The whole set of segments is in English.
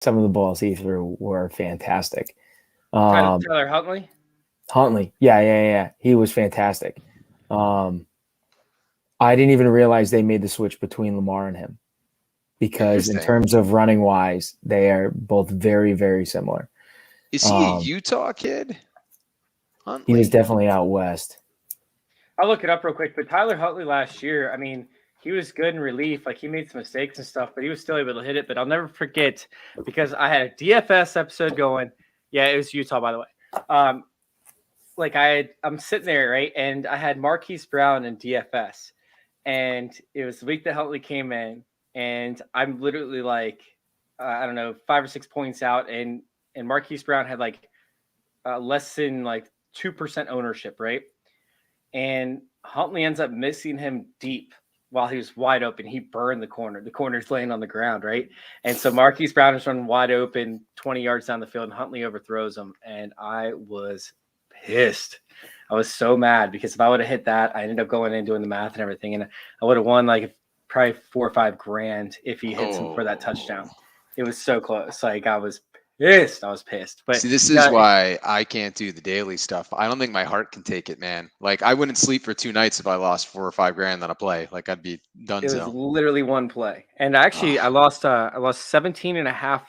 some of the balls he threw were fantastic. Tyler Huntley. Huntley, yeah. He was fantastic. I didn't even realize they made the switch between Lamar and him because in Interesting. terms of running wise, they are both very, very similar. Is he a Utah kid? He was Huntley? definitely out west. I'll look it up real quick. But Tyler Huntley last year, I mean, he was good in relief. Like he made some mistakes and stuff, but he was still able to hit it. But I'll never forget because I had a DFS episode going. Yeah, it was Utah, by the way. I'm sitting there, right? And I had Marquise Brown in DFS. And it was the week that Huntley came in. And I'm literally like, I don't know, 5 or 6 points out. And Marquise Brown had like less than like 2% ownership, right? And Huntley ends up missing him deep while he was wide open. He burned the corner. The corner's laying on the ground, right? And so Marquise Brown is running wide open 20 yards down the field, and Huntley overthrows him. And I was pissed. I was so mad because if I would have hit that, I ended up going in doing the math and everything, and I would have won like probably $4 or $5 if he hits him for that touchdown. It was so close. Like I was pissed. But see, this is why I can't do the daily stuff. I don't think my heart can take it, man. Like I wouldn't sleep for 2 nights if I lost $4 or $5 on a play. Like I'd be done. It was literally one play. And actually I lost 17.5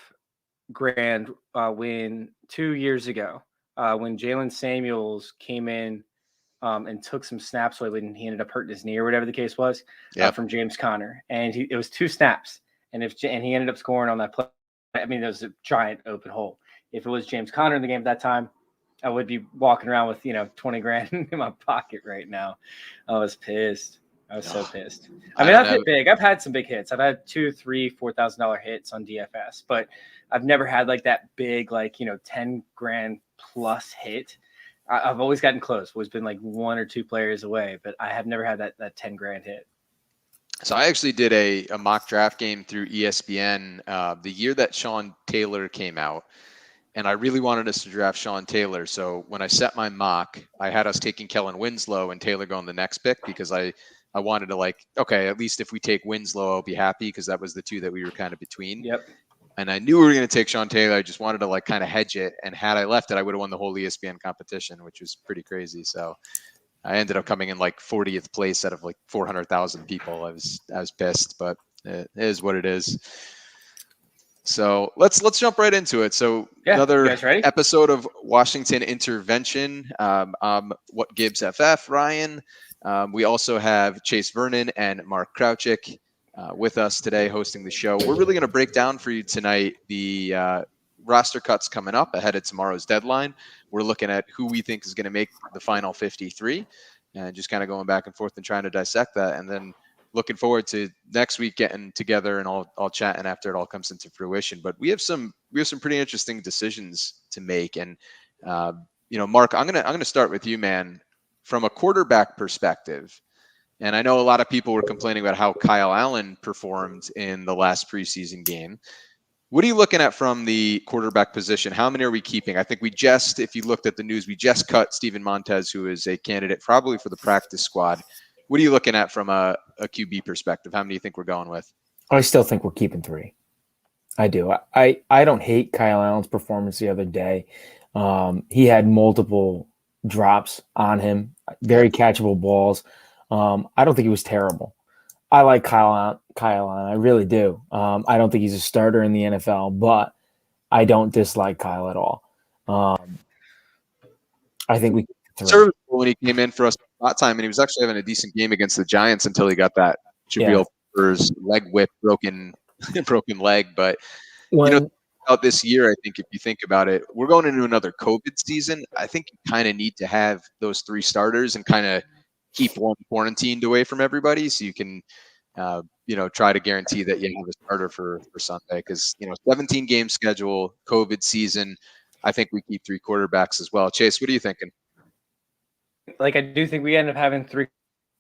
grand when 2 years ago when Jalen Samuels came in and took some snaps away when he ended up hurting his knee or whatever the case was from James Conner. And it was 2 snaps. And he ended up scoring on that play. I mean, there was a giant open hole. If it was James Conner in the game at that time, I would be walking around with, 20 grand in my pocket right now. I was pissed. I was so pissed. I mean, I've hit big. I've had some big hits. I've had $2,000, $3,000, $4,000 hits on DFS, but I've never had like that big, like, 10 grand plus hit. I've always gotten close. Always been like 1 or 2 players away, but I have never had that 10 grand hit. So I actually did a mock draft game through ESPN the year that Sean Taylor came out, and I really wanted us to draft Sean Taylor. So when I set my mock, I had us taking Kellen Winslow and Taylor going the next pick because I wanted to like, okay, at least if we take Winslow, I'll be happy because that was the 2 that we were kind of between. Yep. And I knew we were going to take Sean Taylor. I just wanted to like kind of hedge it. And had I left it, I would have won the whole ESPN competition, which was pretty crazy. So I ended up coming in like 40th place out of like 400,000 people. I was pissed, but it is what it is. So let's jump right into it. So another episode of Washington Intervention. What Gibbs FF, Ryan. We also have Chase Vernon and Mark Krauchik with us today hosting the show. We're really going to break down for you tonight the roster cuts coming up ahead of tomorrow's deadline. We're looking at who we think is going to make the final 53 and just kind of going back and forth and trying to dissect that. And then looking forward to next week getting together and all chatting after it all comes into fruition. But we have some pretty interesting decisions to make. And, Mark, I'm going to start with you, man, from a quarterback perspective. And I know a lot of people were complaining about how Kyle Allen performed in the last preseason game. What are you looking at from the quarterback position? How many are we keeping? I think if you looked at the news, we just cut Steven Montez, who is a candidate probably for the practice squad. What are you looking at from a QB perspective? How many do you think we're going with? I still think we're keeping 3. I do. I don't hate Kyle Allen's performance the other day. He had multiple drops on him, very catchable balls. I don't think he was terrible. I like Kyle Allen. I really do. I don't think he's a starter in the NFL, but I don't dislike Kyle at all. I think we serviceable when he came in for us that time, and he was actually having a decent game against the Giants until he got that Jabril Peppers leg whip, broken leg. But out this year, I think if you think about it, we're going into another COVID season. I think you kind of need to have those 3 starters and kind of keep one quarantined away from everybody, so you can, try to guarantee that you have a starter for Sunday. Because 17 game schedule, COVID season. I think we keep 3 quarterbacks as well. Chase, what are you thinking? Like I do think we end up having 3,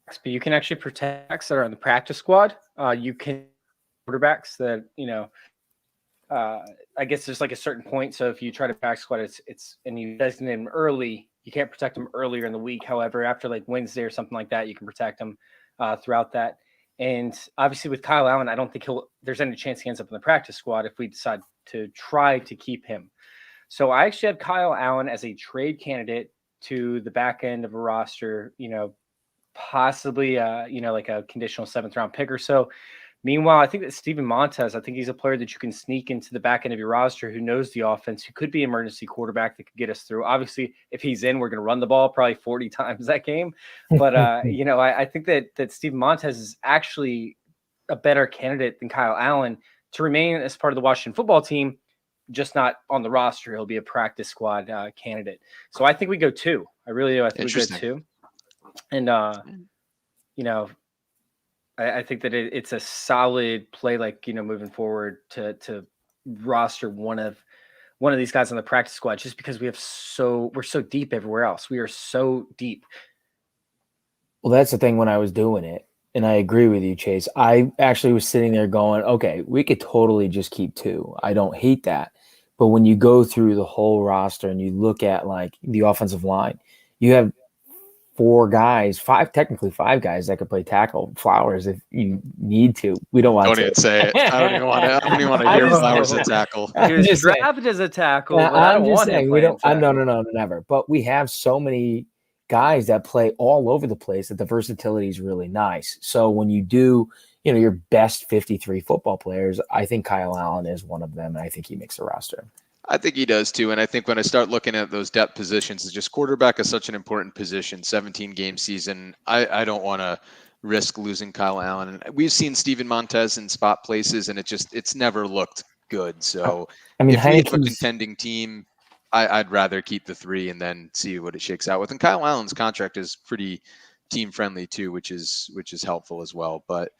but you can actually protect that are on the practice squad. You can quarterbacks that I guess there's like a certain point. So if you try to practice squad, it's and you designate them early. You can't protect them earlier in the week. However, after like Wednesday or something like that, you can protect them throughout that. And obviously with Kyle Allen, I don't think there's any chance he ends up in the practice squad if we decide to try to keep him. So I actually have Kyle Allen as a trade candidate to the back end of a roster, possibly, like a conditional 7th round pick or so. Meanwhile, I think that Steven Montez, I think he's a player that you can sneak into the back end of your roster who knows the offense, who could be an emergency quarterback that could get us through. Obviously, if he's in, we're going to run the ball probably 40 times that game. But, I think that Steven Montez is actually a better candidate than Kyle Allen to remain as part of the Washington football team, just not on the roster. He'll be a practice squad candidate. So I think we go 2. I really do. I think we go 2. And, I think that it's a solid play, moving forward to roster one of these guys on the practice squad, just because we're so deep everywhere else. We are so deep. Well, that's the thing when I was doing it, and I agree with you, Chase. I actually was sitting there going, okay, we could totally just keep 2. I don't hate that. But when you go through the whole roster and you look at like the offensive line, you have 5 guys that could play tackle. Flowers, if you need to. We don't want Don't to. even say it. I don't even want to hear Flowers at tackle. He was drafted as a tackle, but I I'm don't just want saying, him we playing don't. tackle. No, never. But we have so many guys that play all over the place that the versatility is really nice. So when you do, your best 53 football players, I think Kyle Allen is one of them, and I think he makes the roster. I think he does too. And I think when I start looking at those depth positions, it's just quarterback is such an important position, 17 game season. I don't want to risk losing Kyle Allen. And we've seen Steven Montez in spot places, and it's never looked good. So I mean, if we have a contending team, I'd rather keep the 3 and then see what it shakes out with. And Kyle Allen's contract is pretty team friendly too, which is helpful as well. But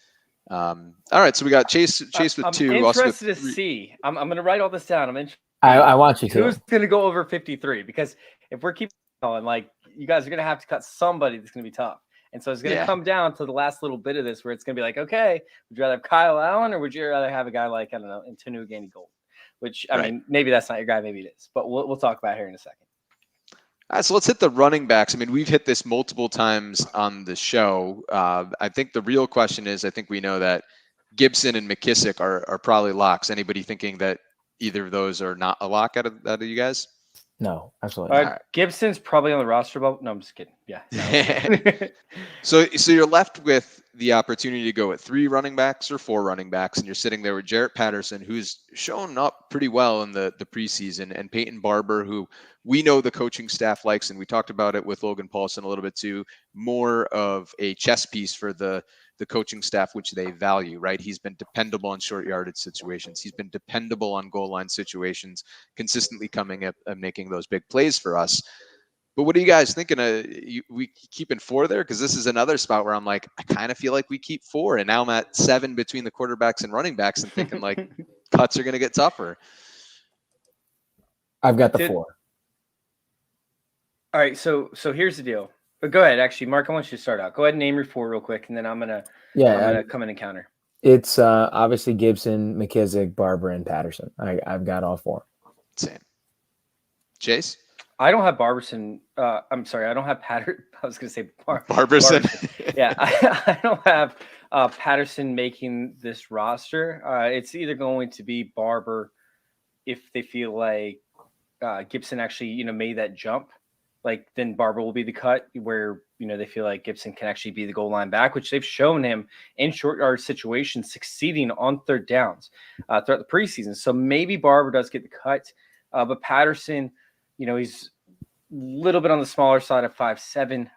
all right, so we got Chase with 2. I'm interested to see. I'm going to write all this down. I'm interested. I want you to. Who's going to go over 53? Because if we're keeping going, you guys are going to have to cut somebody that's going to be tough. And so it's going to come down to the last little bit of this where it's going to be like, okay, would you rather have Kyle Allen or would you rather have a guy like, I don't know, Antonu Gandy-Gold? Which, I mean, maybe that's not your guy, maybe it is. But we'll talk about it here in a second. All right, so let's hit the running backs. I mean, we've hit this multiple times on the show. I think the real question is, I think we know that Gibson and McKissick are probably locks. Anybody thinking that either of those are not a lock out of you guys? No, absolutely not. Right. Gibson's probably on the roster. No, I'm just kidding. Yeah. No. So you're left with the opportunity to go at 3 running backs or 4 running backs, and you're sitting there with Jarrett Patterson, who's shown up pretty well in the preseason, and Peyton Barber, who we know the coaching staff likes, and we talked about it with Logan Paulson a little bit too, more of a chess piece for the coaching staff, which they value, right? He's been dependable in short yardage situations. He's been dependable on goal line situations, consistently coming up and making those big plays for us. But what are you guys thinking? We keeping 4 there? Because this is another spot where I'm like, I kind of feel like we keep 4. And now I'm at 7 between the quarterbacks and running backs and thinking like cuts are going to get tougher. I've got the 4. All right. So here's the deal. But go ahead. Actually, Mark, I want you to start out. Go ahead and name your 4 real quick, and then I'm gonna come in and counter. It's obviously Gibson, McKissick, Barber, and Patterson. I've got all 4. Same. Chase? I don't have Barberson. I'm sorry, I don't have Patterson. I was going to say Barberson. Yeah, I don't have Patterson making this roster. It's either going to be Barber if they feel like Gibson actually, made that jump. Like then Barber will be the cut where, they feel like Gibson can actually be the goal line back, which they've shown him in short yard situations succeeding on 3rd downs throughout the preseason. So maybe Barber does get the cut, but Patterson, he's a little bit on the smaller side of 5'7".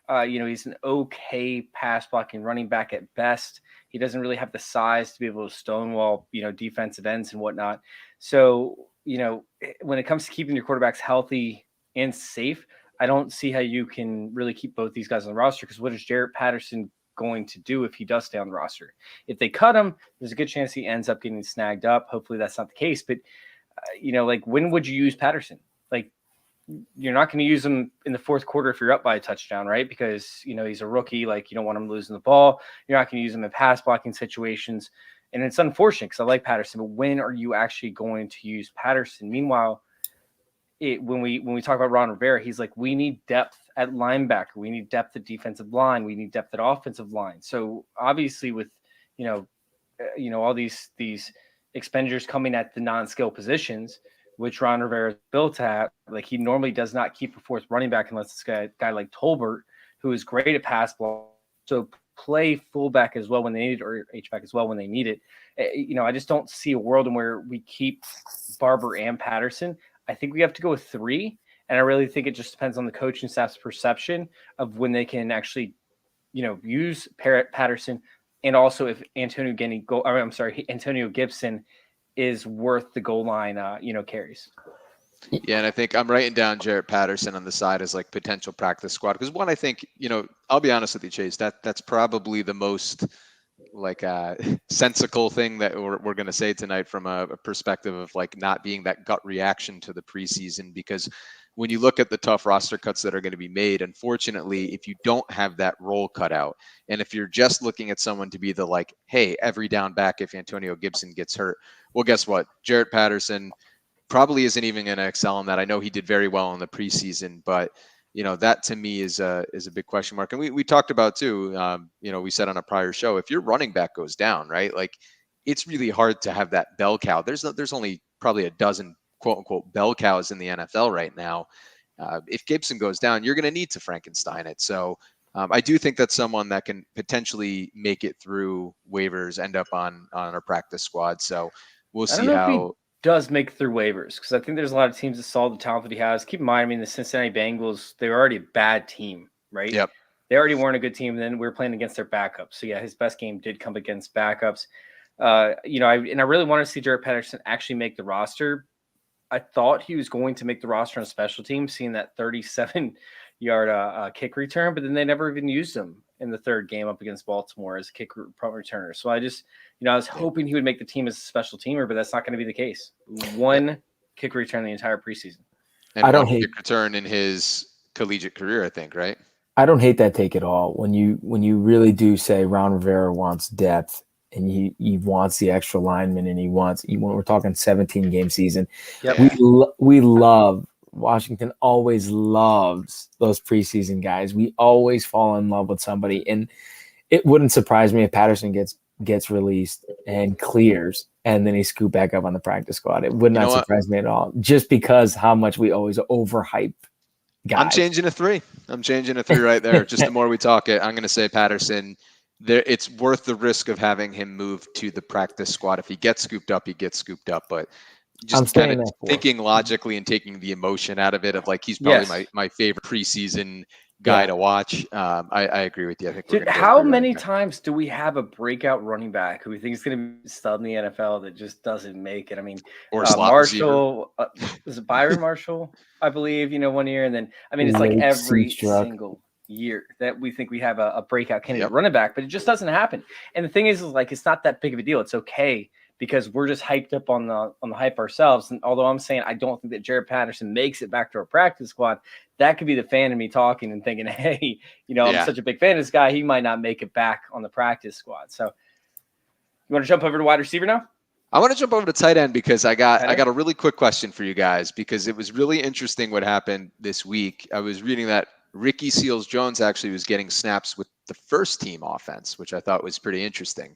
He's an okay pass blocking running back at best. He doesn't really have the size to be able to stonewall, defensive ends and whatnot. So, when it comes to keeping your quarterbacks healthy and safe, I don't see how you can really keep both these guys on the roster, because what is Jarrett Patterson going to do if he does stay on the roster? If they cut him, there's a good chance he ends up getting snagged up. Hopefully that's not the case. But, when would you use Patterson? You're not going to use him in the 4th quarter if you're up by a touchdown, right? Because, he's a rookie. You don't want him losing the ball. You're not going to use him in pass blocking situations. And it's unfortunate because I like Patterson, but when are you actually going to use Patterson? Meanwhile, when we talk about Ron Rivera, he's like, we need depth at linebacker. We need depth at defensive line. We need depth at offensive line. So obviously with, all these expenditures coming at the non-skill positions, which Ron Rivera is built at. Like he normally does not keep a fourth running back unless it's a guy like Tolbert, who is great at pass block. So play fullback as well when they need it, or H-back as well when they need it. I just don't see a world in where we keep Barber and Patterson. I think we have to go with 3. And I really think it just depends on the coaching staff's perception of when they can actually, use Patterson, and also if Antonio Gibson is worth the goal line, carries. Yeah, and I think I'm writing down Jarrett Patterson on the side as like potential practice squad because one, I think I'll be honest with you, Chase. That's probably the most like sensical thing that we're going to say tonight from a perspective of like not being that gut reaction to the preseason, because when you look at the tough roster cuts that are going to be made, unfortunately, if you don't have that role cut out, and if you're just looking at someone to be the like, hey, every down back if Antonio Gibson gets hurt, well, guess what? Jarrett Patterson probably isn't even going to excel in that. I know he did very well in the preseason, but that to me is a big question mark. And we talked about too, we said on a prior show, if your running back goes down, right, like it's really hard to have that bell cow. There's only probably a dozen quote unquote bell cows in the NFL right now. If Gibson goes down, you're going to need to Frankenstein it. So I do think that's someone that can potentially make it through waivers, end up on our practice squad. So we'll see how does make through waivers, because I think there's a lot of teams that saw the talent that he has. Keep in mind, the Cincinnati Bengals, they're already a bad team, right? Yep. They already weren't a good team. And then we were playing against their backups. So yeah, his best game did come against backups. I really wanted to see Jarrett Patterson actually make the roster. I thought he was going to make the roster on special teams, seeing that 37-yard kick return, but then they never even used him in the third game up against Baltimore as a kick punt returner. So I just, I was hoping he would make the team as a special teamer, but that's not going to be the case. One kick return the entire preseason. And one kick return in his collegiate career, I think, right? I don't hate that take at all. When you really do say Ron Rivera wants depth and he wants the extra lineman and when we're talking 17-game season, yep. we love, Washington always loves those preseason guys. We always fall in love with somebody, and it wouldn't surprise me if Patterson gets released and clears, and then he scoop back up on the practice squad. It would not surprise me at all, just because how much we always overhype guys. I'm changing to 3 right there. Just the more we talk it, I'm going to say Patterson. It's worth the risk of having him move to the practice squad. If he gets scooped up, he gets scooped up. But just kind of thinking logically and taking the emotion out of it, of like he's probably my favorite preseason guy to watch. I agree with you. I think. Dude, how many times do we have a breakout running back who we think is going to be stud in the NFL that just doesn't make it? Or Marshall, was it Byron Marshall? I believe 1 year, and then it's like every single year that we think we have a breakout candidate running back, but it just doesn't happen. And the thing is like it's not that big of a deal. It's okay, because we're just hyped up on the hype ourselves. And although I'm saying I don't think that Jarrett Patterson makes it back to our practice squad, that could be the fan in me talking and thinking, hey, I'm such a big fan of this guy, he might not make it back on the practice squad. So you want to jump over to wide receiver now? I want to jump over to tight end because I got a really quick question for you guys, because it was really interesting what happened this week. I was reading that Ricky Seals-Jones actually was getting snaps with the first team offense, which I thought was pretty interesting.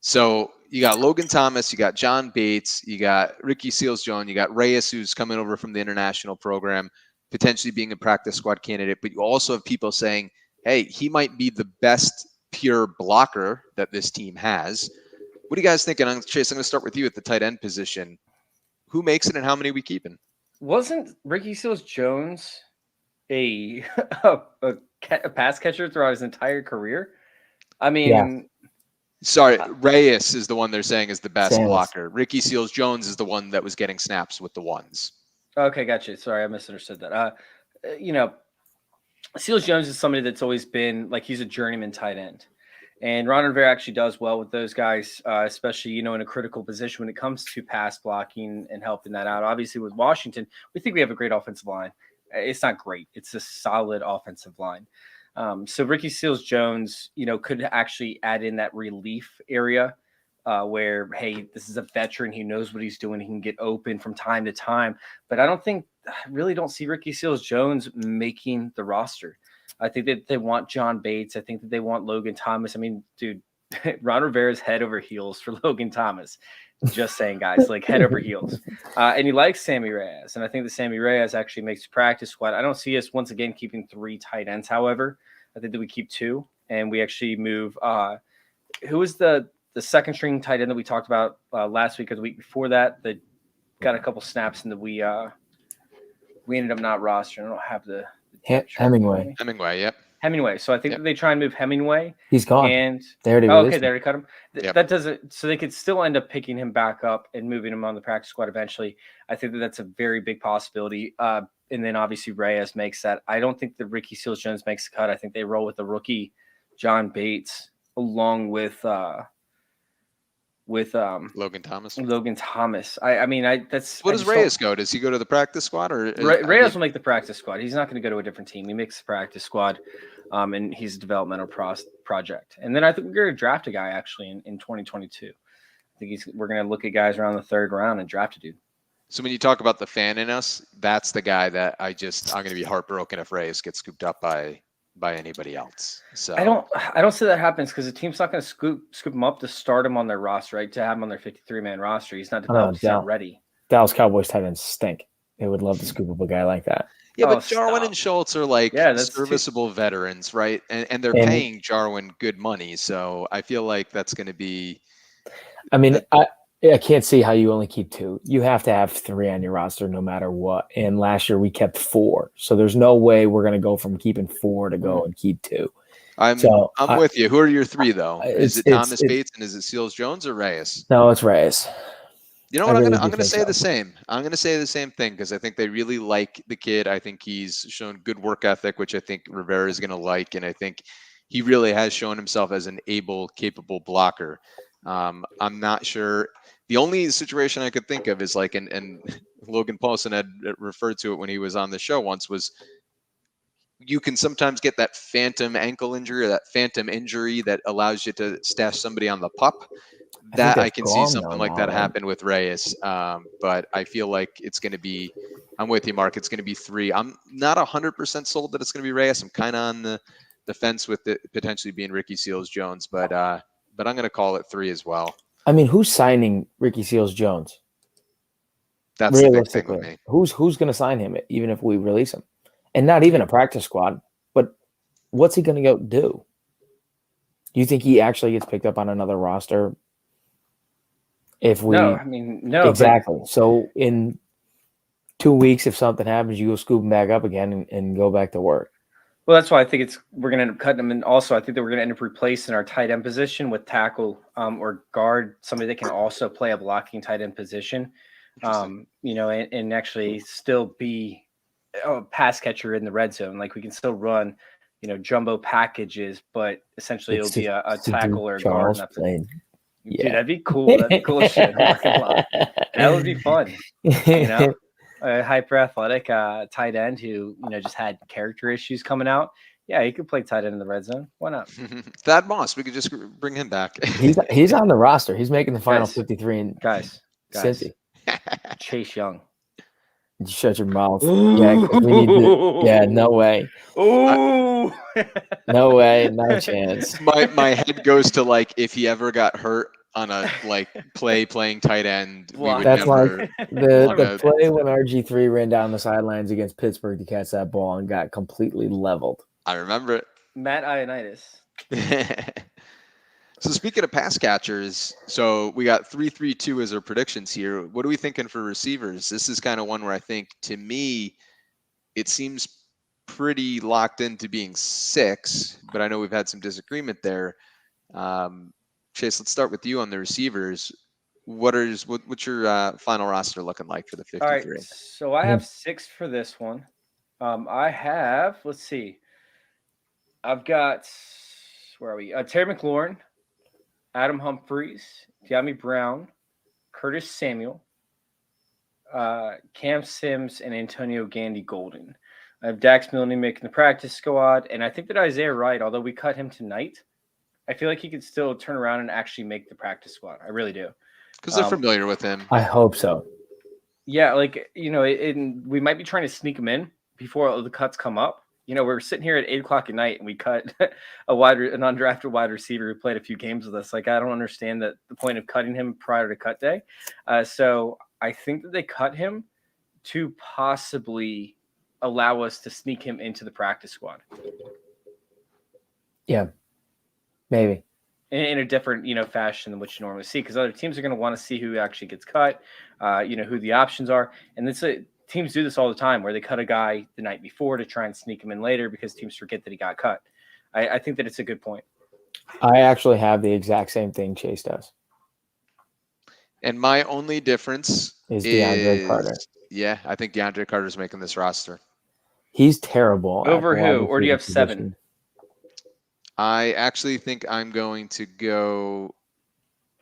So you got Logan Thomas, you got John Bates, you got Ricky Seals-Jones, you got Reyes, who's coming over from the international program, potentially being a practice squad candidate. But you also have people saying, hey, he might be the best pure blocker that this team has. What are you guys thinking? Chase, I'm going to start with you at the tight end position. Who makes it and how many are we keeping? Wasn't Ricky Seals-Jones a pass catcher throughout his entire career? Sorry, Reyes is the one they're saying is the best blocker. Ricky Seals-Jones is the one that was getting snaps with the ones. Okay, gotcha. Sorry, I misunderstood that. Seals-Jones is somebody that's always been like he's a journeyman tight end. And Ron Rivera actually does well with those guys, especially, in a critical position when it comes to pass blocking and helping that out. Obviously, with Washington, we think we have a great offensive line. It's not great. It's a solid offensive line. So Ricky Seals-Jones, could actually add in that relief area where, hey, this is a veteran. He knows what he's doing. He can get open from time to time. But I really don't see Ricky Seals-Jones making the roster. I think that they want John Bates. I think that they want Logan Thomas. Dude, Ron Rivera's head over heels for Logan Thomas. Just saying, guys, like head over heels. And he likes Sammy Reyes. And I think that Sammy Reyes actually makes the practice squad. I don't see us once again keeping 3 tight ends, however. I think that we keep 2 and we actually move who was the second string tight end that we talked about last week or the week before that got a couple snaps and that we ended up not rostering. I don't have the Hemingway. Yep. Hemingway. So I think that they try and move Hemingway. He's gone. And they already okay, they already cut him. Yep. That doesn't. So they could still end up picking him back up and moving him on the practice squad eventually. I think that that's a very big possibility. And then obviously Reyes makes that. I don't think that Ricky Seals-Jones makes the cut. I think they roll with the rookie John Bates along with Logan Thomas. Logan Thomas. I mean, that's. What does Reyes go? Does he go to the practice squad or Reyes will make the practice squad? He's not going to go to a different team. He makes the practice squad, and he's a developmental project. And then I think we're going to draft a guy actually in 2022. I think we're going to look at guys around the 3rd round and draft a dude. So when you talk about the fan in us, that's the guy that I'm going to be heartbroken if Reyes gets scooped up by anybody else. So I don't see that happens because the team's not going to scoop him up to start him on their roster, right? To have him on their 53-man roster. He's not developed. He's not ready. Dallas Cowboys tight ends stink. They would love to scoop up a guy like that. Yeah, but Jarwin and Schultz are like serviceable veterans, right? And they're paying Jarwin good money. So I feel like that's going to be. I mean, I can't see how you only keep 2. You have to have 3 on your roster no matter what. And last year we kept 4. So there's no way we're going to go from keeping 4 to go and keep 2. I'm with you. Who are your 3 though? Is it Thomas Bates and is it Seals-Jones or Reyes? No, it's Reyes. You know what? I'm gonna say the same. I'm gonna say the same thing because I think they really like the kid. I think he's shown good work ethic, which I think Rivera is gonna like, and I think he really has shown himself as an able, capable blocker. I'm not sure. The only situation I could think of is like, and Logan Paulson had referred to it when he was on the show once, was you can sometimes get that phantom ankle injury or that phantom injury that allows you to stash somebody on the pup. That I can see something like that happen with Reyes. But I feel like it's going to be, I'm with you, Mark. It's going to be 3. I'm not 100% sold that it's going to be Reyes. I'm kind of on the fence with it potentially being Ricky Seals-Jones, but I'm going to call it 3 as well. I mean, who's signing Ricky Seals-Jones? That's the big thing with me. Who's going to sign him, even if we release him? And not even a practice squad, but what's he going to go do? Do you think he actually gets picked up on another roster? No. Exactly. So in 2 weeks, if something happens, you go scoop him back up again and go back to work. Well, that's why I think we're going to end up cutting him. And also, I think that we're going to end up replacing our tight end position with tackle or guard, somebody that can also play a blocking tight end position, and actually still be a pass catcher in the red zone. Like we can still run, jumbo packages, but essentially it'll be a tackle or a guard. Yeah. Dude, that'd be cool. That'd be cool as shit. That would be fun. A hyper athletic tight end who just had character issues coming out. Yeah, he could play tight end in the red zone. Why not? Thad Moss, we could just bring him back. He's on the roster. He's making the final 53. And guys, Chase Young. Shut your mouth. Yeah, no way. Ooh. No way, no chance. My head goes to like if he ever got hurt on a playing tight end. That's like the play when RG3 ran down the sidelines against Pittsburgh to catch that ball and got completely leveled. I remember it. Matt Ioannidis. So speaking of pass catchers, so we got 3-3-2 as our predictions here. What are we thinking for receivers? This is kind of one where I think, to me, it seems pretty locked into being 6, but I know we've had some disagreement there. Chase, let's start with you on the receivers. What's your final roster looking like for the 53? All right, so I have 6 for this one. Let's see. I've got, where are we? Terry McLaurin, Adam Humphries, De'Ami Brown, Curtis Samuel, Cam Sims, and Antonio Gandy Golden. I have Dax Milne making the practice squad, and I think that Isaiah Wright, although we cut him tonight, I feel like he could still turn around and actually make the practice squad. I really do. Because they're familiar with him. I hope so. Yeah, we might be trying to sneak him in before the cuts come up. we're sitting here at 8:00 at night and we cut an undrafted wide receiver who played a few games with us. Like, I don't understand the point of cutting him prior to cut day. So I think that they cut him to possibly allow us to sneak him into the practice squad. Yeah, maybe. In a different, fashion than what you normally see, because other teams are going to want to see who actually gets cut, who the options are. And teams do this all the time where they cut a guy the night before to try and sneak him in later because teams forget that he got cut. I think that it's a good point. I actually have the exact same thing Chase does. And my only difference is DeAndre Carter. Yeah, I think DeAndre Carter's making this roster. He's terrible. Over who? Or do you have 7? I actually think I'm going to go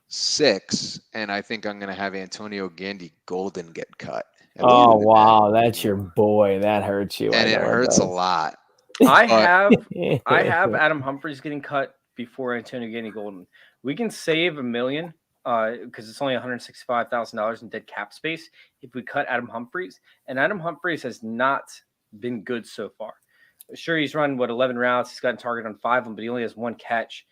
6, and I think I'm going to have Antonio Gandy Golden get cut. Oh, wow. That's your boy. That hurts you. And it hurts a lot. I have Adam Humphries getting cut before Antonio Gandy Golden. We can save $1 million because it's only $165,000 in dead cap space if we cut Adam Humphries. And Adam Humphries has not been good so far. Sure, he's run 11 routes. He's gotten targeted on 5 of them, but he only has 1 catch.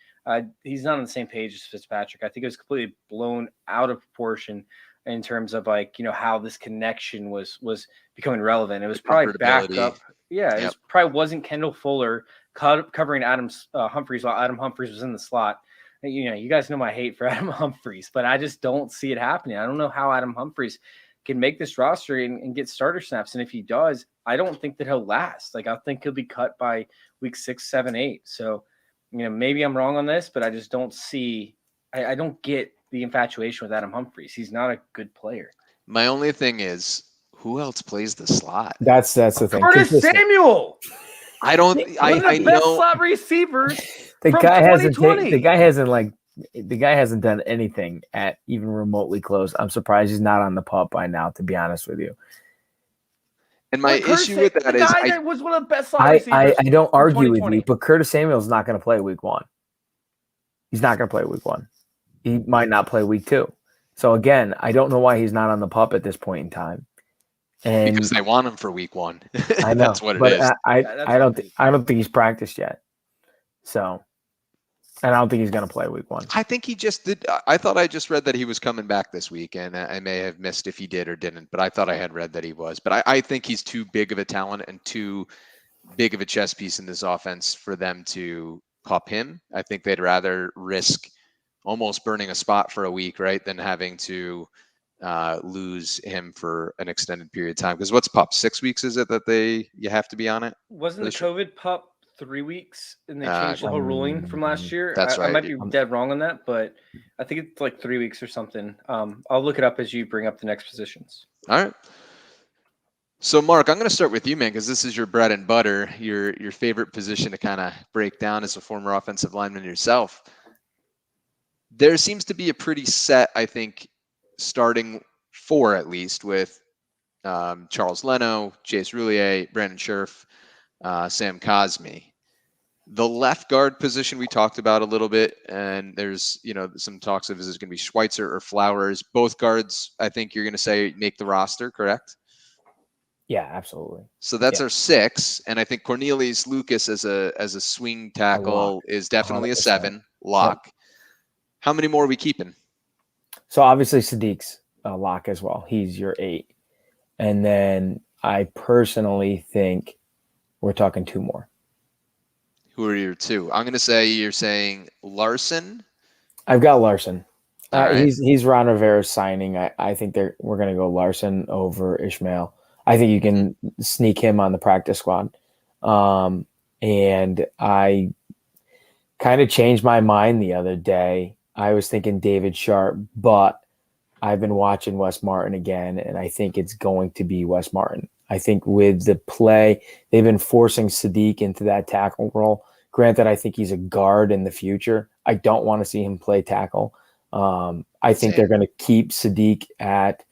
He's not on the same page as Fitzpatrick. I think it was completely blown out of proportion in terms of how this connection was becoming relevant. It was probably back up. Yeah, it probably wasn't Kendall Fuller covering Adam's Humphries while Adam Humphries was in the slot. You guys know my hate for Adam Humphries, but I just don't see it happening. I don't know how Adam Humphries can make this roster and get starter snaps. And if he does, I don't think that he'll last. I think he'll be cut by week 6, 7, 8. So, maybe I'm wrong on this, but I just don't see – I don't get the infatuation with Adam Humphries. He's not a good player. My only thing is, who else plays the slot? That's the thing. Curtis Samuel! I don't – I best know – slot receivers the from guy 2020. The guy hasn't done anything at even remotely close. I'm surprised he's not on the pup by now, to be honest with you. And my issue with that is that was one of the best slot receivers. I don't argue with you, but Curtis Samuel's not going to play week 1. He's not going to play week 1. He might not play week 2. So again, I don't know why he's not on the pup at this point in time. And because they want him for week 1. I know, that's what it is. I don't think he's practiced yet. So, and I don't think he's going to play week 1. I think he just did. I thought I just read that he was coming back this week, and I may have missed if he did or didn't, but I thought I had read that he was. But I think he's too big of a talent and too big of a chess piece in this offense for them to pup him. I think they'd rather risk almost burning a spot for a week, right, than having to lose him for an extended period of time. Because what's pup? 6 weeks is it that you have to be on it? Wasn't the COVID pup 3 weeks and they changed the whole ruling from last year? That's right. I might be dead wrong on that, but I think it's like 3 weeks or something. I'll look it up as you bring up the next positions. All right. So Mark, I'm going to start with you, man, because this is your bread and butter, your favorite position to kind of break down as a former offensive lineman yourself. There seems to be a pretty set, I think, starting 4 at least with Charles Leno, Chase Roulier, Brandon Scherf, Sam Cosmi. The left guard position we talked about a little bit, and there's some talks of is it going to be Schweitzer or Flowers. Both guards, I think you're going to say make the roster, correct? Yeah, absolutely. So that's our 6, and I think Cornelius Lucas as a swing tackle is definitely 100%. A 7 lock. Yep. How many more are we keeping? So obviously Sadiq's a lock as well. He's your 8, and then I personally think we're talking 2 more. Who are your 2? I'm going to say you're saying Larson. I've got Larson. Right. He's Ron Rivera's signing. I think we're going to go Larson over Ishmael. I think you can sneak him on the practice squad. And I kind of changed my mind the other day. I was thinking David Sharp, but I've been watching Wes Martin again, and I think it's going to be Wes Martin. I think with the play, they've been forcing Sadiq into that tackle role. Granted, I think he's a guard in the future. I don't want to see him play tackle. I think they're going to keep Sadiq at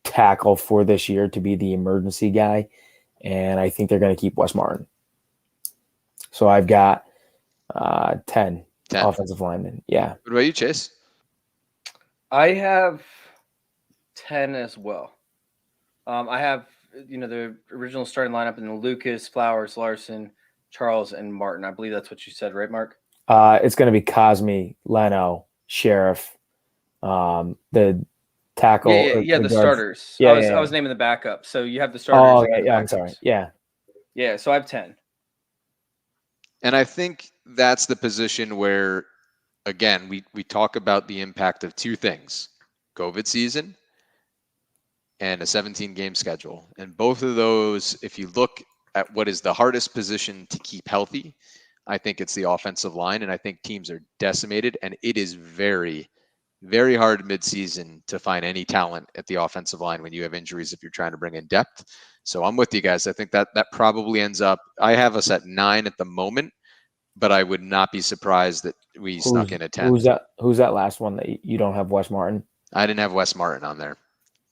tackle for this year to be the emergency guy, and I think they're going to keep Wes Martin. So I've got 10 offensive linemen. Yeah. What about you, Chase? I have 10 as well. I have the original starting lineup in the Lucas, Flowers, Larson, Charles, and Martin. I believe that's what you said, right, Mark? It's going to be Cosme, Leno, Sheriff, the tackle. Yeah. The guard. starters. Yeah, I was naming the backup. So you have the starters. Oh, and then the yeah. I'm backups. sorry. Yeah. Yeah. So I have 10. And I think that's the position where, again, we talk about the impact of two things: COVID season and a 17-game schedule. And both of those, if you look at what is the hardest position to keep healthy, I think it's the offensive line. And I think teams are decimated, and it is very, very hard midseason to find any talent at the offensive line when you have injuries if you're trying to bring in depth. So I'm with you guys. I think that probably ends up, I have us at 9 at the moment, but I would not be surprised that we snuck in a 10. Who's that last one that you don't have Wes Martin? I didn't have Wes Martin on there.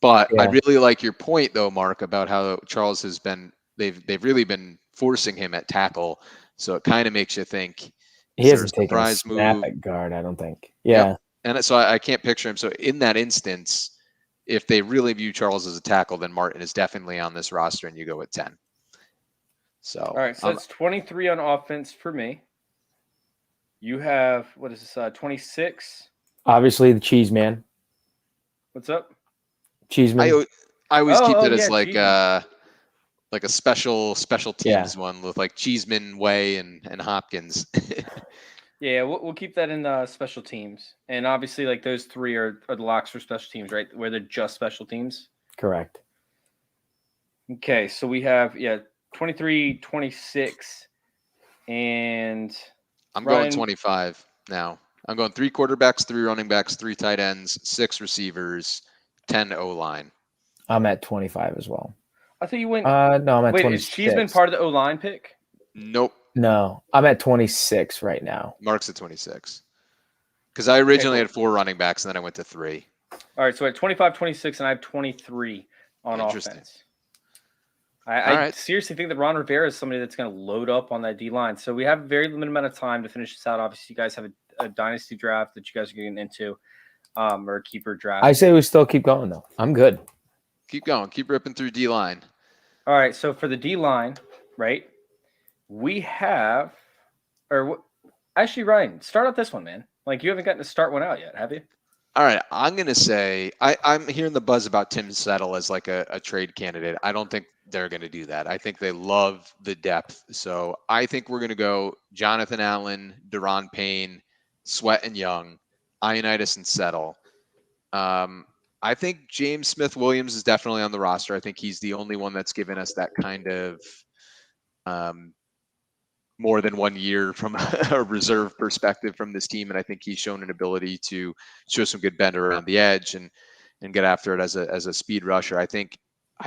But Yeah. I really like your point, though, Mark, about how Charles has been. They've really been forcing him at tackle, so it kind of makes you think. He hasn't taken a surprise snap move at guard, I don't think. Yeah. Yep. And so I can't picture him. So in that instance, if they really view Charles as a tackle, then Martin is definitely on this roster, and you go with 10. So all right, so it's 23 on offense for me. You have, what is this? 26. Obviously, the cheese man. What's up? Cheeseman. I always keep it as Cheeseman. like a special teams one with like Cheeseman, Way, and Hopkins. Yeah, we'll keep that in special teams. And obviously, like those three are the locks for special teams, right? Where they're just special teams. Correct. Okay, so we have 23, 26, and I'm going 25 now. I'm going 3 quarterbacks, 3 running backs, 3 tight ends, 6 receivers, 10 O-line. I'm at 25 as well. I thought you went. No, I'm at 26. Wait, is Cheeseman part of the O-line pick? Nope. No, I'm at 26 right now. Mark's at 26. Because I originally had 4 running backs, and then I went to 3. All right, so at 25, 26, and I have 23 on offense. I seriously think that Ron Rivera is somebody that's going to load up on that D-line. So we have a very limited amount of time to finish this out. Obviously, you guys have a dynasty draft that you guys are getting into, or a keeper draft. I say we still keep going, though. I'm good. Keep going. Keep ripping through D-line. All right, so for the D-line, right, we have – actually, Ryan, start out this one, man. Like, you haven't gotten to start one out yet, have you? All right, I'm going to say I'm hearing the buzz about Tim Settle as like a trade candidate. I don't think they're going to do that. I think they love the depth. So I think we're going to go Jonathan Allen, Deron Payne, Sweat and Young, Ioannidis and Settle. I think James Smith-Williams is definitely on the roster. I think he's the only one that's given us that kind of more than 1 year from a reserve perspective from this team. And I think he's shown an ability to show some good bend around the edge and get after it as a speed rusher. I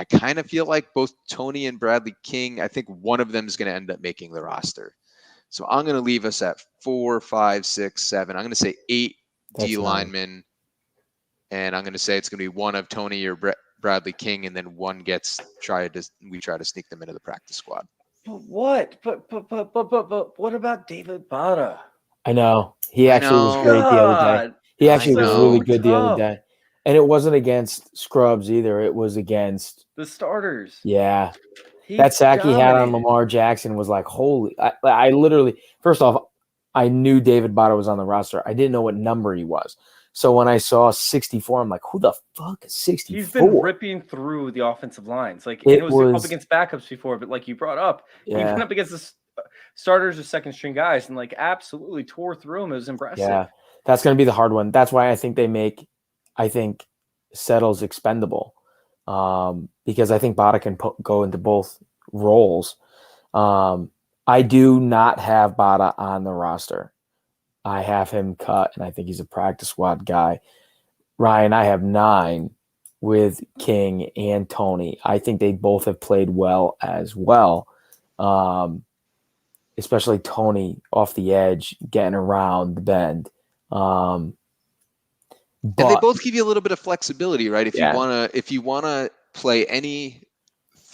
kind of feel like both Tony and Bradley King, I think one of them is going to end up making the roster. So I'm going to leave us at 4, 5, 6, 7. I'm going to say 8 D linemen. And I'm going to say it's going to be one of Tony or Bradley King, and then one we try to sneak them into the practice squad. But what? But what about David Bada? I know. He actually was great the other day. He actually was really good the other day. And it wasn't against scrubs either. It was against the starters. Yeah. That sack he had on Lamar Jackson was like, holy. I literally, first off, I knew David Bada was on the roster. I didn't know what number he was. So when I saw 64, I'm like, who the fuck is 64? He's been ripping through the offensive lines. Like it was up against backups before, but like you brought up, he went up against the starters or second string guys and like absolutely tore through them. It was impressive. Yeah, that's going to be the hard one. That's why I think Settle's expendable because I think Bada can go into both roles. I do not have Bada on the roster. I have him cut, and I think he's a practice squad guy. Ryan, I have 9 with King and Tony. I think they both have played well as well, especially Tony off the edge, getting around the bend. And they both give you a little bit of flexibility, right? If you wanna play any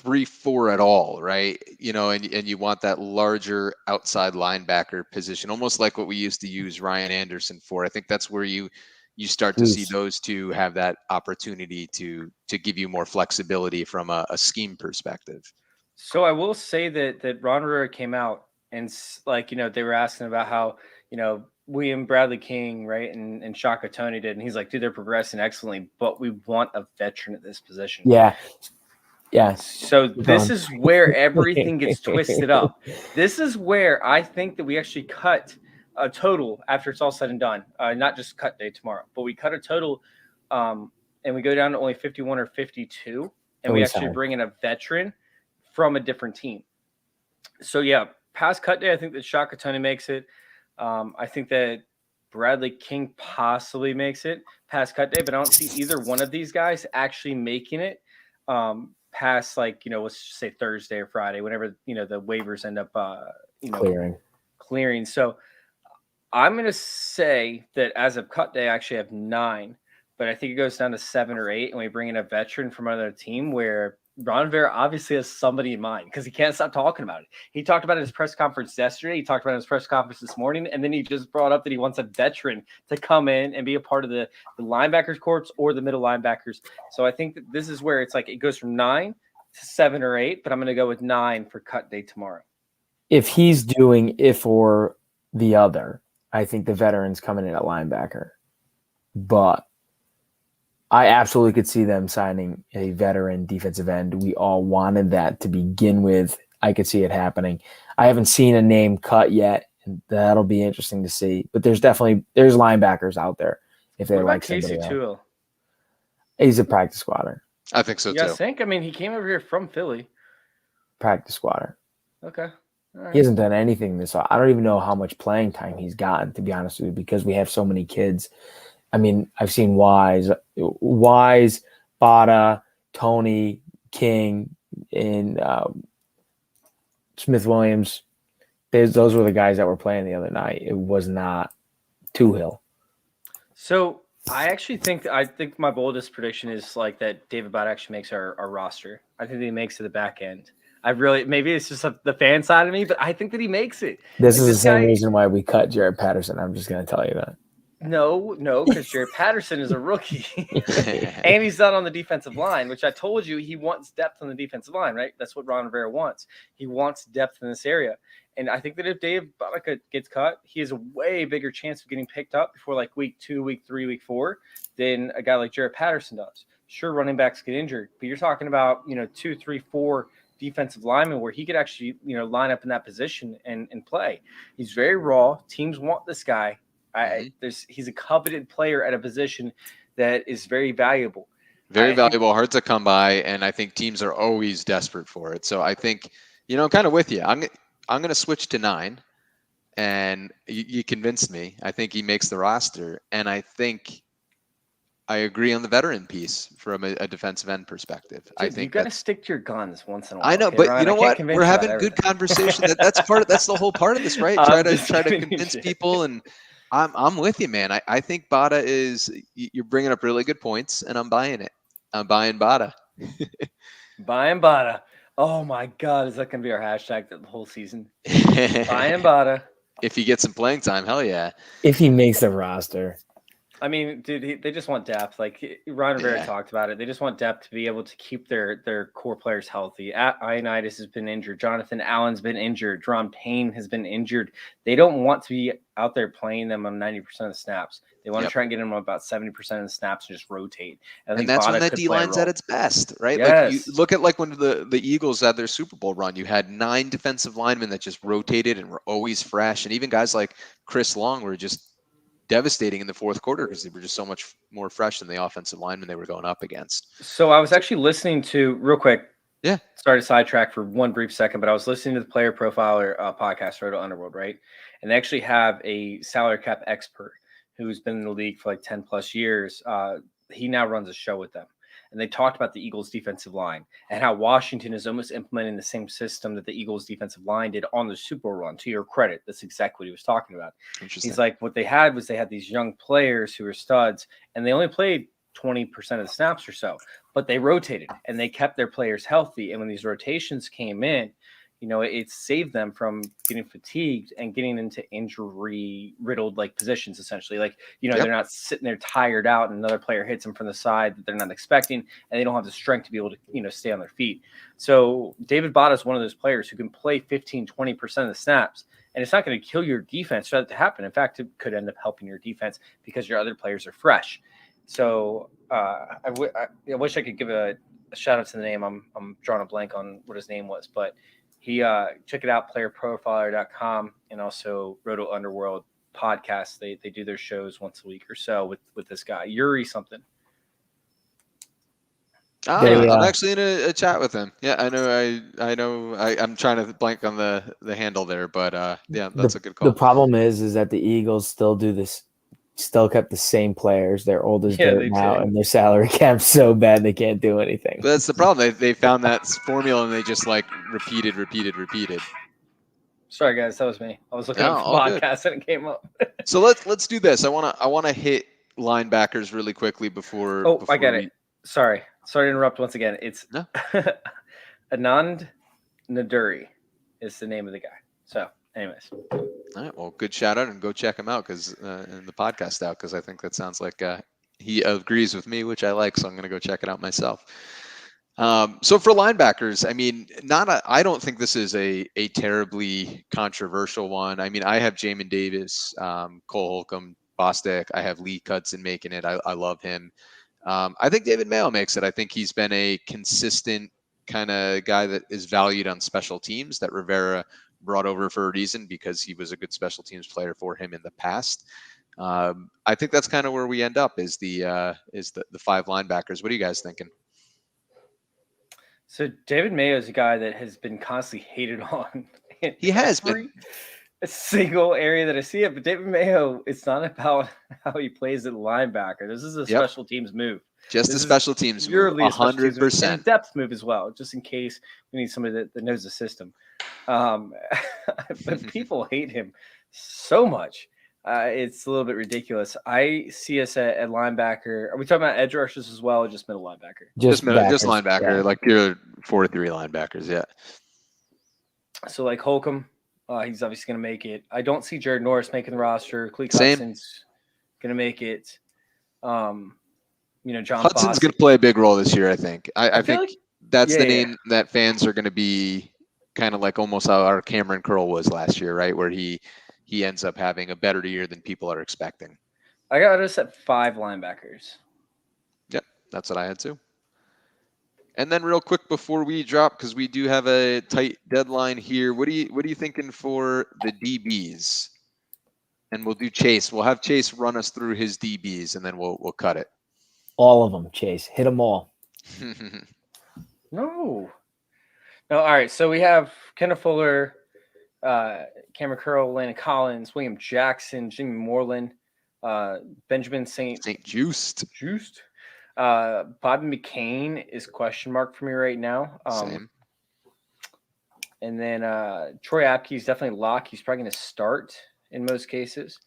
3-4 at all, right? And you want that larger outside linebacker position, almost like what we used to use Ryan Anderson for. I think that's where you you start to see Oof. those two have that opportunity to give you more flexibility from a scheme perspective. So I will say that Ron Rivera came out and they were asking about how William Bradley King, right, and Shaka Tony did, and he's like, dude, they're progressing excellently, but we want a veteran at this position. Yeah. Yeah. So Keep this going. is where everything gets twisted up. This is where I think that we actually cut a total after it's all said and done. Not just cut day tomorrow, but we cut a total, and we go down to only 51 or 52, and And we we actually sign. bring in a veteran from a different team. So yeah, past cut day, I think that Shaka Tony makes it. I think that Bradley King possibly makes it past cut day, but I don't see either one of these guys actually making it past let's just say Thursday or Friday, whenever the waivers end up clearing. So I'm gonna say that as of cut day, I actually have 9, but I think it goes down to 7 or 8, and we bring in a veteran from another team where Ron Rivera obviously has somebody in mind because he can't stop talking about it. He talked about it in his press conference yesterday. He talked about it in his press conference this morning, and then he just brought up that he wants a veteran to come in and be a part of the linebackers corps or the middle linebackers. So I think that this is where it's like it goes from 9 to 7 or 8, but I'm going to go with 9 for cut day tomorrow. If he's doing if or the other, I think the veteran's coming in at linebacker. But I absolutely could see them signing a veteran defensive end. We all wanted that to begin with. I could see it happening. I haven't seen a name cut yet, and that'll be interesting to see. But there's linebackers out there if they What like about Casey somebody else. Toohill? He's a practice squatter. I think so You guys too. think? I mean, he came over here from Philly. Practice squatter. Okay. All right. He hasn't done anything this. I don't even know how much playing time he's gotten, to be honest with you, because we have so many kids. I mean, I've seen Wise, Bada, Tony, King, and Smith Williams. Those were the guys that were playing the other night. It was not Toohill. So I think my boldest prediction is like that David Bott actually makes our roster. I think that he makes it the back end. Maybe it's just the fan side of me, but I think that he makes it. This Like, is the this same guy- reason why we cut Jared Patterson. I'm just going to tell you that. No, because Jared Patterson is a rookie, and he's not on the defensive line, which I told you he wants depth on the defensive line, right? That's what Ron Rivera wants. He wants depth in this area, and I think that if Dave Boddicker gets cut, he has a way bigger chance of getting picked up before like week 2, week 3, week 4 than a guy like Jared Patterson does. Sure, running backs get injured, but you're talking about 2, 3, 4 defensive lineman where he could actually line up in that position and play. He's very raw. Teams want this guy. He's a coveted player at a position that is very valuable. Very valuable, hard to come by, and I think teams are always desperate for it. So I think, I'm kind of with you. I'm going to switch to 9, and you convinced me. I think he makes the roster, and I think I agree on the veteran piece from a defensive end perspective. Dude, I think you got to stick to your guns once in a while. I know, okay, but Ryan? you know what? We're having good everything. conversation. That's the whole part of this, right? Try to convince people, and I'm with you, man. I think Bada you're bringing up really good points, and I'm buying it. I'm buying Bada. Buying Bada. Oh my God, is that going to be our hashtag the whole season? Buying Bada. If he gets some playing time, hell yeah. If he makes the roster. I mean, dude, they just want depth. Like Ron Rivera talked about it. They just want depth to be able to keep their core players healthy. Ioannidis has been injured. Jonathan Allen's been injured. Jerron Payne has been injured. They don't want to be out there playing them on 90% of the snaps. They want to try and get them on about 70% of the snaps and just rotate. And that's when that D-line's at its best, right? Yes. Like you look at when the Eagles had their Super Bowl run, you had 9 defensive linemen that just rotated and were always fresh. And even guys like Chris Long were just devastating in the fourth quarter because they were just so much more fresh than the offensive linemen they were going up against. So I was actually listening to, real quick, Yeah. Sorry to sidetrack for one brief second, but I was listening to the Player Profiler podcast, Roto Underworld, right? And they actually have a salary cap expert who's been in the league for like 10 plus years. He now runs a show with them. And they talked about the Eagles defensive line and how Washington is almost implementing the same system that the Eagles defensive line did on the Super Bowl run. To your credit, that's exactly what he was talking about. He's like, what they had was they had these young players who were studs, and they only played 20% of the snaps or so, but they rotated and they kept their players healthy. And when these rotations came in, it saved them from getting fatigued and getting into injury riddled like positions essentially. Like, they're not sitting there tired out and another player hits them from the side that they're not expecting, and they don't have the strength to be able to, stay on their feet. So David Bada is one of those players who can play 15, 20% of the snaps, and it's not going to kill your defense for that to happen. In fact, it could end up helping your defense because your other players are fresh. So I wish I could give a shout out to the name. I'm drawing a blank on what his name was, but he check it out, playerprofiler.com, and also Roto Underworld podcast. They do their shows once a week or so with this guy, Yuri something. I'm actually in a chat with him. Yeah, I know. I'm trying to blank on the handle there, but that's a good call. The problem is that the Eagles still do this. Still kept the same players. They're old as dirt now, and their salary cap's so bad they can't do anything. But that's the problem. They found that formula and they just like repeated. Sorry guys, that was me. I was looking up the podcast and it came up. So let's do this. I wanna hit linebackers really quickly before. I get it. Sorry to interrupt once again. It's Anand Naduri is the name of the guy. So, anyways. All right. Well, good shout out, and go check him out in the podcast out, because I think that sounds like he agrees with me, which I like. So I'm going to go check it out myself. So for linebackers, I mean, I don't think this is a terribly controversial one. I mean, I have Jamin Davis, Cole Holcomb, Bostic. I have Lee Cudson making it. I love him. I think David Mayo makes it. I think he's been a consistent kind of guy that is valued on special teams that Rivera brought over for a reason, because he was a good special teams player for him in the past. I think that's kind of where we end up is the five linebackers. What are you guys thinking? So David Mayo is a guy that has been constantly hated on. He has been. A single area that I see it, but David Mayo, it's not about how he plays at linebacker. This is a special teams move. Just a special teams move, 100%. And depth move as well, just in case we need somebody that knows the system. But people hate him so much. It's a little bit ridiculous. I see us at linebacker. Are we talking about edge rushers as well, or just middle linebacker? Just linebacker, yeah. Like your 4-3 linebackers, yeah. So like Holcomb, he's obviously going to make it. I don't see Jared Norris making the roster. Cleek Hudson's going to make it. John Hudson's going to play a big role this year, I think. I think like, that's the name that fans are going to be kind of like almost how our Cameron Curl was last year, right? Where he ends up having a better year than people are expecting. I got us at 5 linebackers. Yep, that's what I had too. And then real quick before we drop, because we do have a tight deadline here, what are you thinking for the DBs? And we'll do Chase. We'll have Chase run us through his DBs, and then we'll cut it. All of them, Chase. Hit them all. No. All right. So we have Kenneth Fuller, Cameron Curl, Landon Collins, William Jackson, Jimmy Moreland, Benjamin St. Juiced. Bobby McCain is question mark for me right now. Same. And then Troy Apke is definitely lock. He's probably going to start in most cases.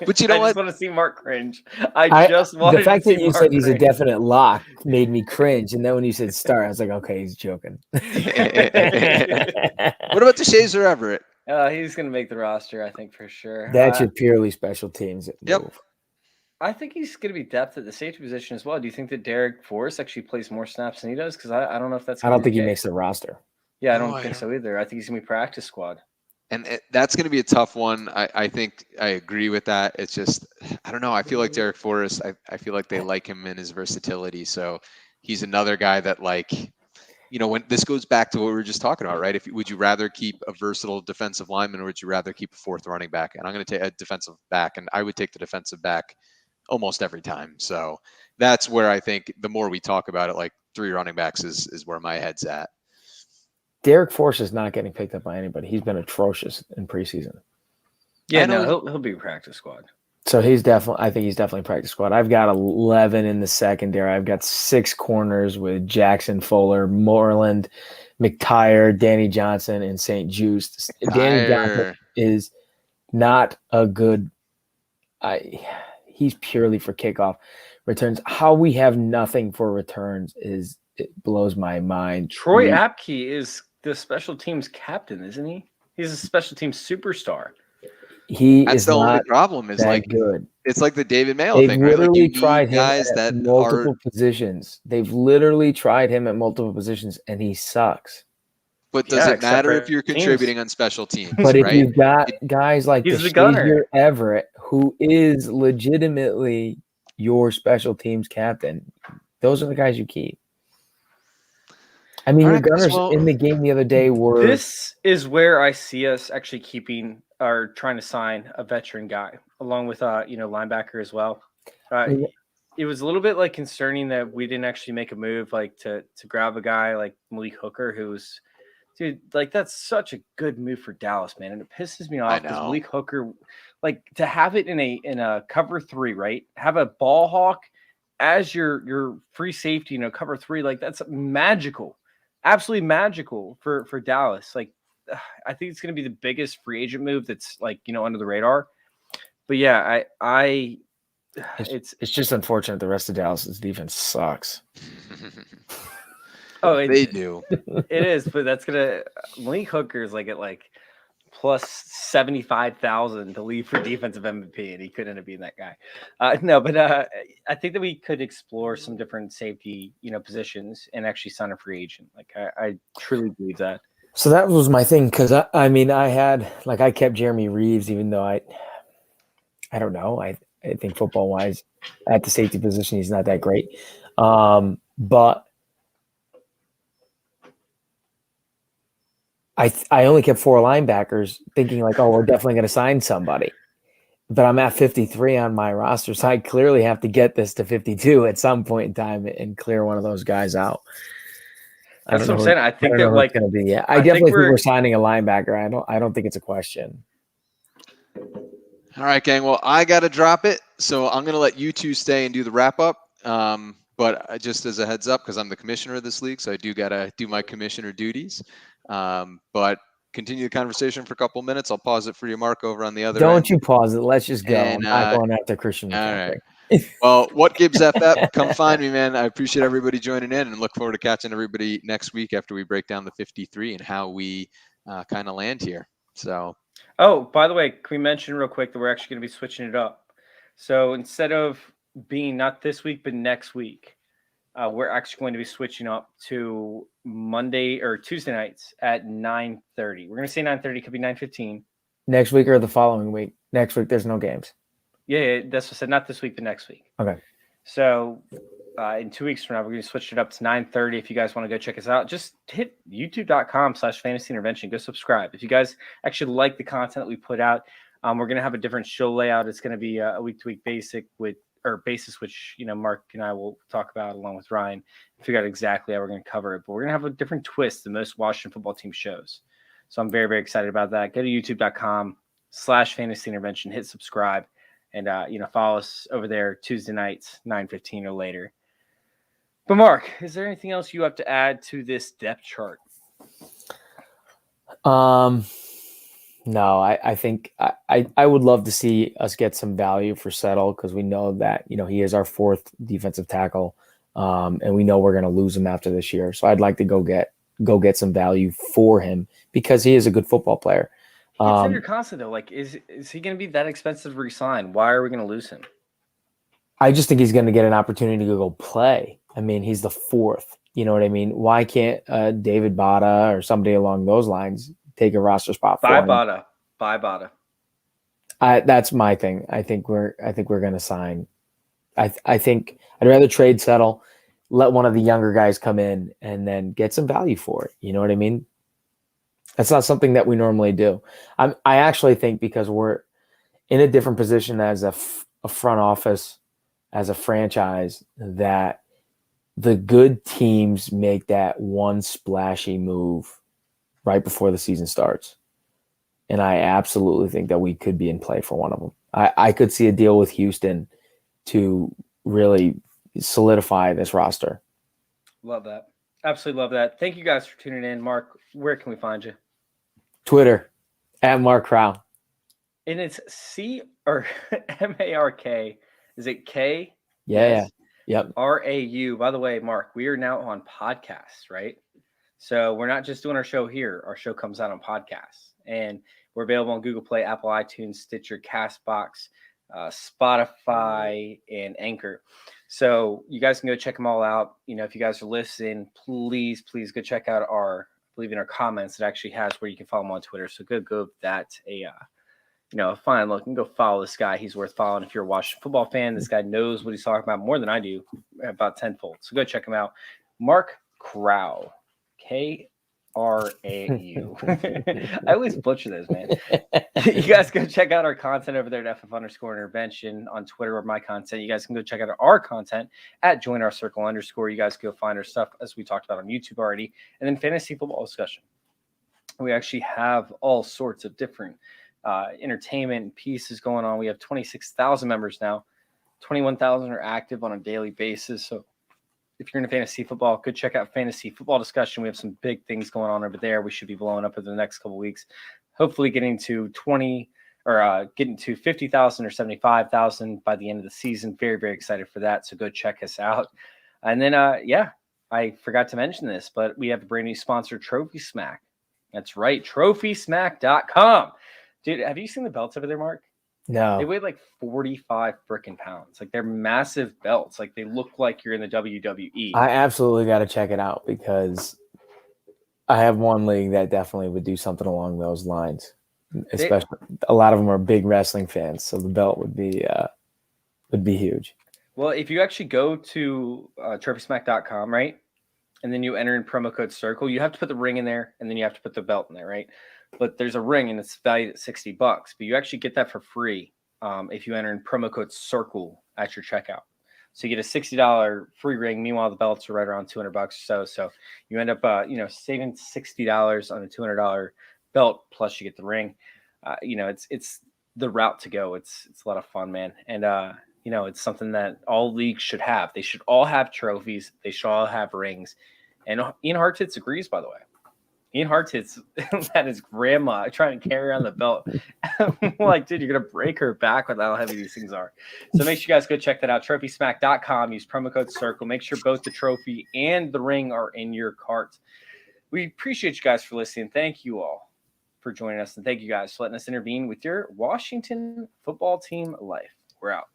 But you know I what? just want to see Mark cringe. The fact that you said he's a definite lock made me cringe, and then when you said start, I was like, okay, he's joking. What about DeShazer Everett? He's going to make the roster, I think, for sure. That's your purely special teams move. Yep. I think he's going to be depth at the safety position as well. Do you think that Derek Forrest actually plays more snaps than he does? Because I don't know if that's. I don't think he makes the roster. Yeah, I don't think so either. I think he's going to be practice squad. And that's going to be a tough one. I think I agree with that. It's just, I don't know. I feel like Derek Forrest, I feel like they like him in his versatility. So he's another guy that, like, when this goes back to what we were just talking about, right? Would you rather keep a versatile defensive lineman, or would you rather keep a 4th running back? And I'm going to take a defensive back, and I would take the defensive back almost every time. So that's where I think the more we talk about it, like 3 running backs is where my head's at. Derek Forrest is not getting picked up by anybody. He's been atrocious in preseason. Yeah, he'll be practice squad. So I think he's definitely practice squad. I've got 11 in the secondary. I've got 6 corners with Jackson, Fuller, Moreland, McTire, Danny Johnson, and St. Juice. Danny Johnson is not a good. He's purely for kickoff returns. How we have nothing for returns is it blows my mind. Troy Apke is the special teams captain, isn't he? He's a special teams superstar. He That's is the only not problem is that like good. it's like the David Mayo They've thing, right? Like you literally need tried him guys at that multiple are, positions. They've literally tried him at multiple positions, and he sucks. but does it except matter for if you're teams. contributing on special teams, But if right? you've got guys like He's the DeShazier gunner. Everett, who is legitimately your special teams captain, those are the guys you keep. I mean, All your right, gunners well- in the game the other day were This is where I see us actually keeping or trying to sign a veteran guy, along with linebacker as well. Yeah. It was a little bit like concerning that we didn't actually make a move like to grab a guy like Malik Hooker, who's dude, like that's such a good move for Dallas, man. And it pisses me off because know. Malik Hooker, like to have it in a cover 3, right? Have a ball hawk as your free safety, cover 3, like that's magical. Absolutely magical for Dallas. Like I think it's going to be the biggest free agent move that's like, under the radar. But yeah, it's just unfortunate the rest of Dallas's defense sucks. They do. It is, but that's gonna Malik Hooker is like at like plus 75,000 to leave for defensive MVP, and he could end up being that guy. No, but I think that we could explore some different safety, positions and actually sign a free agent. Like I truly believe that. So that was my thing because I kept Jeremy Reeves, even though I don't know. I think football wise, at the safety position, he's not that great. But I only kept 4 linebackers, thinking like, oh, we're definitely going to sign somebody. But I'm at 53 on my roster, so I clearly have to get this to 52 at some point in time and clear one of those guys out. That's what I'm saying. I think that like going to be. Yeah, I definitely think we're signing a linebacker. I don't think it's a question. All right, gang. Well, I got to drop it, so I'm going to let you two stay and do the wrap up. But just as a heads up, because I'm the commissioner of this league, so I do got to do my commissioner duties. But continue the conversation for a couple minutes. I'll pause it for you, Mark, over on the other end. Don't you pause it. Let's just go. And, I'm not going after Christian McCaffrey. All right. Well, what gives FF? Come find me, man. I appreciate everybody joining in and look forward to catching everybody next week after we break down the 53 and how we kind of land here. So. Oh, by the way, can we mention real quick that we're actually going to be switching it up? So instead of being not this week, but next week, we're actually going to be switching up to Monday or Tuesday nights at 9:30. We're going to say 9:30, could be 9:15. Next week or the following week? Next week, there's no games. Yeah, that's what I said. Not this week, but next week. Okay. So in 2 weeks from now, we're going to switch it up to 9:30. If you guys want to go check us out, just hit youtube.com/fantasy intervention. Go subscribe. If you guys actually like the content that we put out, we're going to have a different show layout. It's going to be a week-to-week basis, which Mark and I will talk about along with Ryan, figure out exactly how we're going to cover it. But we're going to have a different twist than most Washington football team shows. So I'm very, very excited about that. Go to youtube.com/fantasy intervention, hit subscribe, and follow us over there Tuesday nights, 9:15 or later. But Mark, is there anything else you have to add to this depth chart? No, I think I would love to see us get some value for Settle because we know that he is our 4th defensive tackle, and we know we're going to lose him after this year. So I'd like to go get some value for him because he is a good football player. It's under constant though. Like, is he going to be that expensive to resign? Why are we going to lose him? I just think he's going to get an opportunity to go play. I mean, he's the 4th. You know what I mean? Why can't David Bada or somebody along those lines take a roster spot for him? Bye Bada. That's my thing. I think we're going to sign. I think I'd rather trade Settle, let one of the younger guys come in, and then get some value for it. You know what I mean? That's not something that we normally do. I actually think because we're in a different position as a front office, as a franchise, that the good teams make that one splashy move right before the season starts. And I absolutely think that we could be in play for one of them. I could see a deal with Houston to really solidify this roster. Love that. Absolutely love that. Thank you guys for tuning in. Mark, where can we find you? Twitter, @MarkCrown. And it's C or MARK. Is it K? Yeah. Yep. RAU. By the way, Mark, we are now on podcasts, right? So we're not just doing our show here. Our show comes out on podcasts, and we're available on Google Play, Apple iTunes, Stitcher, Castbox, Spotify, and Anchor. So you guys can go check them all out. If you guys are listening, please go check out I believe in our comments, it actually has where you can follow him on Twitter. So go that a fine look and go follow this guy. He's worth following. If you're a Washington football fan, this guy knows what he's talking about more than I do, about tenfold. So go check him out. Mark Krau, Krau. I always butcher those, man. You guys go check out our content over there at FF_intervention on Twitter, or my content. You guys can go check out our content at join our circle _. You guys go find our stuff, as we talked about on YouTube already. And then fantasy football discussion. We actually have all sorts of different entertainment pieces going on. We have 26,000 members now. 21,000 are active on a daily basis. So if you're into fantasy football, go check out fantasy football discussion. We have some big things going on over there. We should be blowing up over the next couple of weeks. Hopefully getting to 50,000 or 75,000 by the end of the season. Very, very excited for that. So go check us out. And then, I forgot to mention this, but we have a brand new sponsor, Trophy Smack. That's right, TrophySmack.com. Dude, have you seen the belts over there, Mark? No. They weigh like 45 freaking pounds. Like, they're massive belts. Like, they look like you're in the WWE. I absolutely got to check it out because I have one league that definitely would do something along those lines. Especially, a lot of them are big wrestling fans, so the belt would be huge. Well, if you actually go to TrophySmack.com, right, and then you enter in promo code CIRCLE, you have to put the ring in there, and then you have to put the belt in there, right? But there's a ring, and it's valued at $60, but you actually get that for free if you enter in promo code CIRCLE at your checkout. So you get a $60 free ring. Meanwhile, the belts are right around $200 or so. So you end up, saving $60 on a $200 belt, plus you get the ring. It's the route to go. It's a lot of fun, man. And it's something that all leagues should have. They should all have trophies. They should all have rings. And Ian Hartitz agrees, by the way. Ian Hartitz had his grandma trying to carry on the belt. I'm like, dude, you're going to break her back with how heavy these things are. So make sure you guys go check that out. TrophySmack.com. Use promo code CIRCLE. Make sure both the trophy and the ring are in your cart. We appreciate you guys for listening. Thank you all for joining us. And thank you guys for letting us intervene with your Washington football team life. We're out.